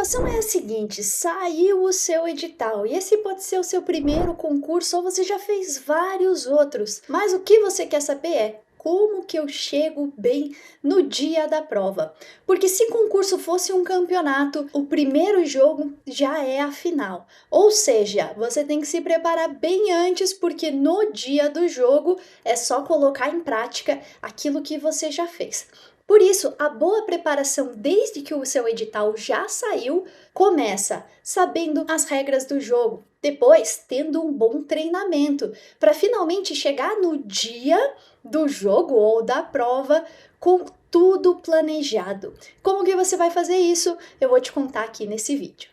situação é a seguinte: saiu o seu edital, e esse pode ser o seu primeiro concurso ou você já fez vários outros. Mas o que você quer saber é como que eu chego bem no dia da prova. Porque se concurso fosse um campeonato, o primeiro jogo já é a final. Ou seja, você tem que se preparar bem antes, porque no dia do jogo é só colocar em prática aquilo que você já fez. Por isso, a boa preparação desde que o seu edital já saiu começa sabendo as regras do jogo, depois tendo um bom treinamento, para finalmente chegar no dia do jogo ou da prova com tudo planejado. Como que você vai fazer isso? Eu vou te contar aqui nesse vídeo.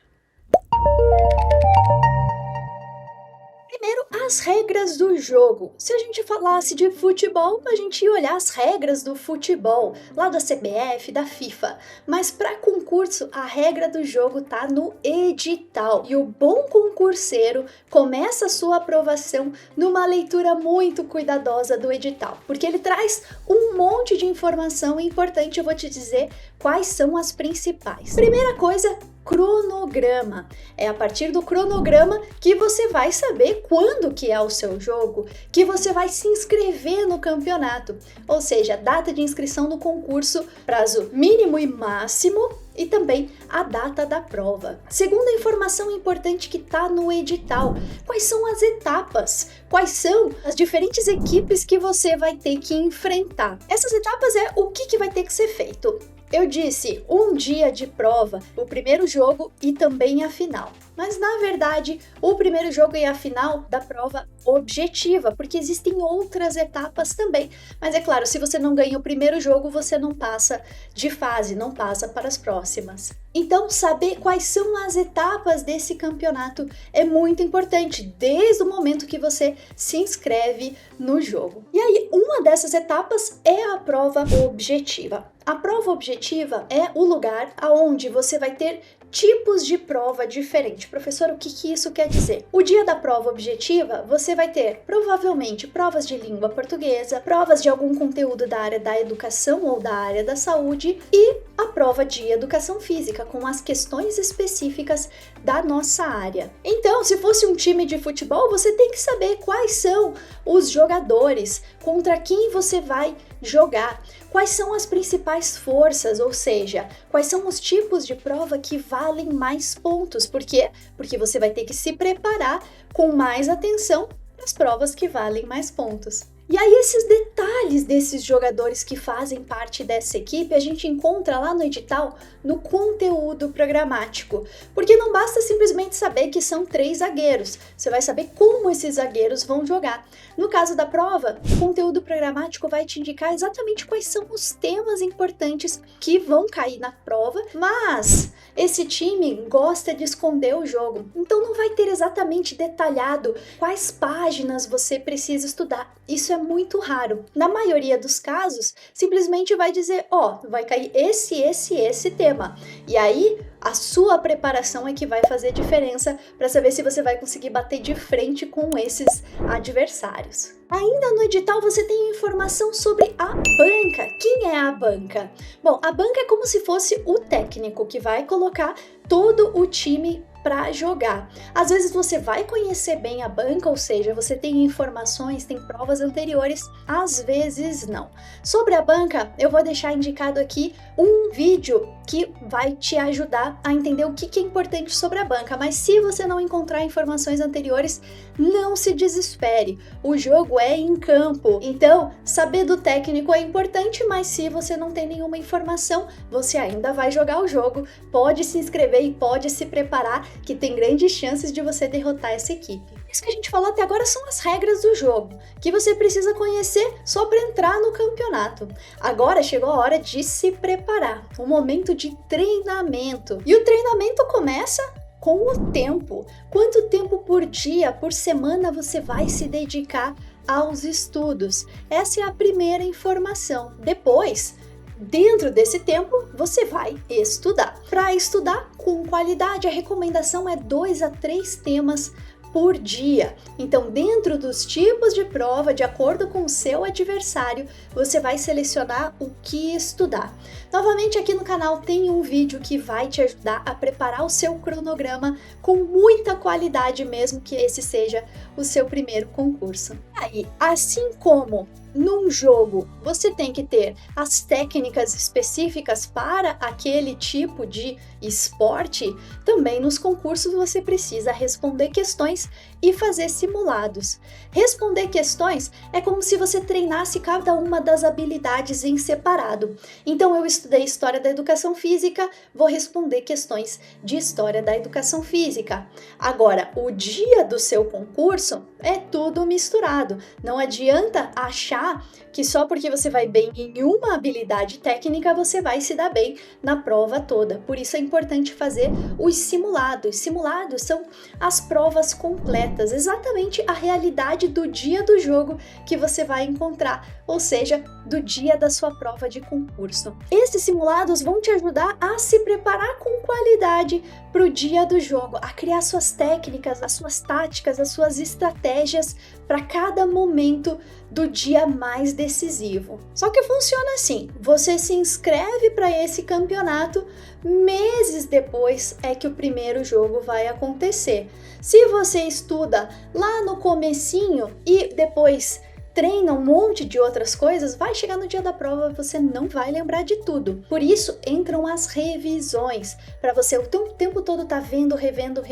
Primeiro, as regras do jogo. Se a gente falasse de futebol, a gente ia olhar as regras do futebol, lá da CBF, da FIFA. Mas para concurso, a regra do jogo tá no edital. E o bom concurseiro começa a sua aprovação numa leitura muito cuidadosa do edital, porque ele traz um monte de informação importante. Eu vou te dizer quais são as principais. Primeira coisa, cronograma. É a partir do cronograma que você vai saber quando que é o seu jogo, que você vai se inscrever no campeonato, ou seja, data de inscrição no concurso, prazo mínimo e máximo e também a data da prova. Segunda informação importante que está no edital: quais são as etapas, quais são as diferentes equipes que você vai ter que enfrentar. Essas etapas é o que vai ter que ser feito. Eu disse um dia de prova, o primeiro jogo e também a final. Mas na verdade, o primeiro jogo e a final da prova objetiva, porque existem outras etapas também. Mas é claro, se você não ganha o primeiro jogo, você não passa de fase, não passa para as próximas. Então, saber quais são as etapas desse campeonato é muito importante, desde o momento que você se inscreve no jogo. E aí, uma dessas etapas é a prova objetiva. A prova objetiva é o lugar aonde você vai ter tipos de prova diferentes. Professor, o que isso quer dizer? O dia da prova objetiva, você vai ter provavelmente provas de língua portuguesa, provas de algum conteúdo da área da educação ou da área da saúde e a prova de educação física, com as questões específicas da nossa área. Então, se fosse um time de futebol, você tem que saber quais são os jogadores, contra quem você vai jogar, quais são as principais forças, ou seja, quais são os tipos de prova que valem mais pontos. Por quê? Porque você vai ter que se preparar com mais atenção para as provas que valem mais pontos. E aí esses detalhes desses jogadores que fazem parte dessa equipe a gente encontra lá no edital, no conteúdo programático. Porque não basta simplesmente saber que são 3 zagueiros, você vai saber como esses zagueiros vão jogar. No caso da prova, o conteúdo programático vai te indicar exatamente quais são os temas importantes que vão cair na prova, mas esse time gosta de esconder o jogo, então não vai ter exatamente detalhado quais páginas você precisa estudar. Isso é muito raro. Na maioria dos casos, simplesmente vai dizer, vai cair esse tema. E aí, a sua preparação é que vai fazer diferença para saber se você vai conseguir bater de frente com esses adversários. Ainda no edital você tem informação sobre a banca. Quem é a banca? Bom, a banca é como se fosse o técnico que vai colocar todo o time para jogar. Às vezes você vai conhecer bem a banca, ou seja, você tem informações, tem provas anteriores, às vezes não. Sobre a banca, eu vou deixar indicado aqui um vídeo que vai te ajudar a entender o que é importante sobre a banca, mas se você não encontrar informações anteriores, não se desespere, o jogo é em campo, então saber do técnico é importante, mas se você não tem nenhuma informação, você ainda vai jogar o jogo, pode se inscrever e pode se preparar, que tem grandes chances de você derrotar essa equipe. Isso que a gente falou até agora são as regras do jogo, que você precisa conhecer só para entrar no campeonato. Agora chegou a hora de se preparar, um momento de treinamento. E o treinamento começa com o tempo. Quanto tempo por dia, por semana você vai se dedicar aos estudos? Essa é a primeira informação. Depois, dentro desse tempo, você vai estudar. Para estudar com qualidade, a recomendação é 2 a 3 temas por dia. Então, dentro dos tipos de prova, de acordo com o seu adversário, você vai selecionar o que estudar. Novamente, aqui no canal tem um vídeo que vai te ajudar a preparar o seu cronograma com muita qualidade, mesmo que esse seja o seu primeiro concurso. Aí, assim como num jogo você tem que ter as técnicas específicas para aquele tipo de esporte, também nos concursos você precisa responder questões e fazer simulados. Responder questões é como se você treinasse cada uma das habilidades em separado. Então eu estudei História da Educação Física, vou responder questões de História da Educação Física. Agora, o dia do seu concurso é tudo misturado. Não adianta achar que só porque você vai bem em uma habilidade técnica, você vai se dar bem na prova toda. Por isso é importante fazer os simulados. Simulados são as provas completas, exatamente a realidade do dia do jogo que você vai encontrar, ou seja, do dia da sua prova de concurso. Esses simulados vão te ajudar a se preparar com qualidade para o dia do jogo, a criar suas técnicas, as suas táticas, as suas estratégias para cada momento do dia mais decisivo. Só que funciona assim: você se inscreve para esse campeonato, meses depois é que o primeiro jogo vai acontecer. Se você estuda lá no comecinho e depois treina um monte de outras coisas, vai chegar no dia da prova e você não vai lembrar de tudo. Por isso entram as revisões, para você o tempo todo tá vendo, revendo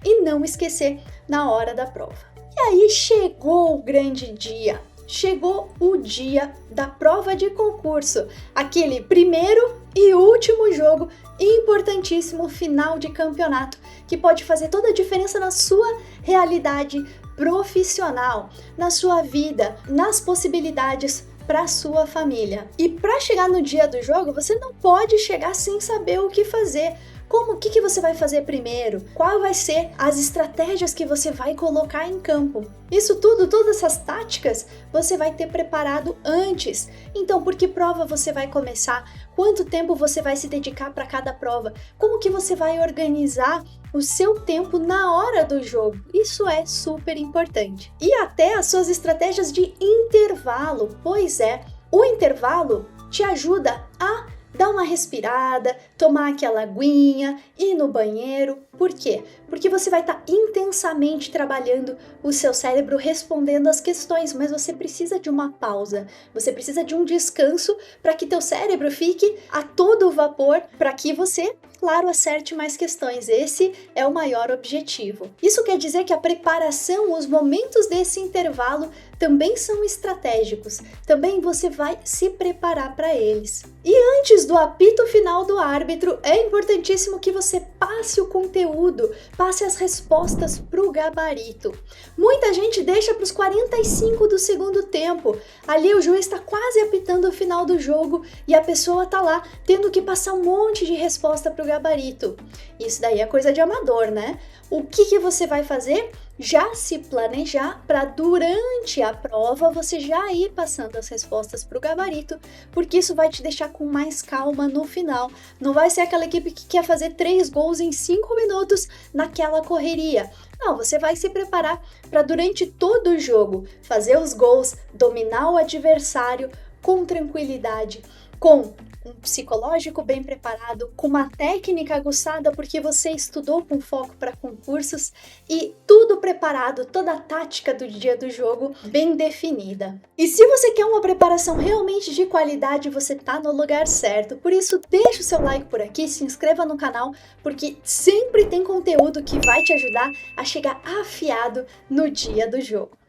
e não esquecer na hora da prova. E aí chegou o grande dia, chegou o dia da prova de concurso, aquele primeiro e último jogo importantíssimo, final de campeonato, que pode fazer toda a diferença na sua realidade profissional, na sua vida, nas possibilidades para sua família. E para chegar no dia do jogo, você não pode chegar sem saber o que fazer. O que você vai fazer primeiro? Qual vai ser as estratégias que você vai colocar em campo? Isso tudo, todas essas táticas, você vai ter preparado antes. Então, por que prova você vai começar? Quanto tempo você vai se dedicar para cada prova? Como que você vai organizar o seu tempo na hora do jogo? Isso é super importante. E até as suas estratégias de intervalo. Pois é, o intervalo te ajuda a dar uma respirada, tomar aquela aguinha, ir no banheiro. Por quê? Porque você vai estar intensamente trabalhando o seu cérebro respondendo as questões, mas você precisa de uma pausa, você precisa de um descanso para que teu cérebro fique a todo vapor, para que você, claro, acerte mais questões. Esse é o maior objetivo. Isso quer dizer que a preparação, os momentos desse intervalo também são estratégicos. Também você vai se preparar para eles. E antes do apito final do árbitro, é importantíssimo que você passe o conteúdo, passe as respostas para o gabarito. Muita gente deixa para os 45 do segundo tempo. Ali o juiz está quase apitando o final do jogo e a pessoa está lá tendo que passar um monte de resposta para o gabarito. Isso daí é coisa de amador, né? O que você vai fazer? Já se planejar para durante a prova você já ir passando as respostas para o gabarito, porque isso vai te deixar com mais calma no final. Não vai ser aquela equipe que quer fazer 3 gols em 5 minutos naquela correria. Não, você vai se preparar para durante todo o jogo fazer os gols, dominar o adversário com tranquilidade, com um psicológico bem preparado, com uma técnica aguçada porque você estudou com foco para concursos e tudo preparado, toda a tática do dia do jogo bem definida. E se você quer uma preparação realmente de qualidade, você tá no lugar certo. Por isso, deixa o seu like por aqui, se inscreva no canal, porque sempre tem conteúdo que vai te ajudar a chegar afiado no dia do jogo.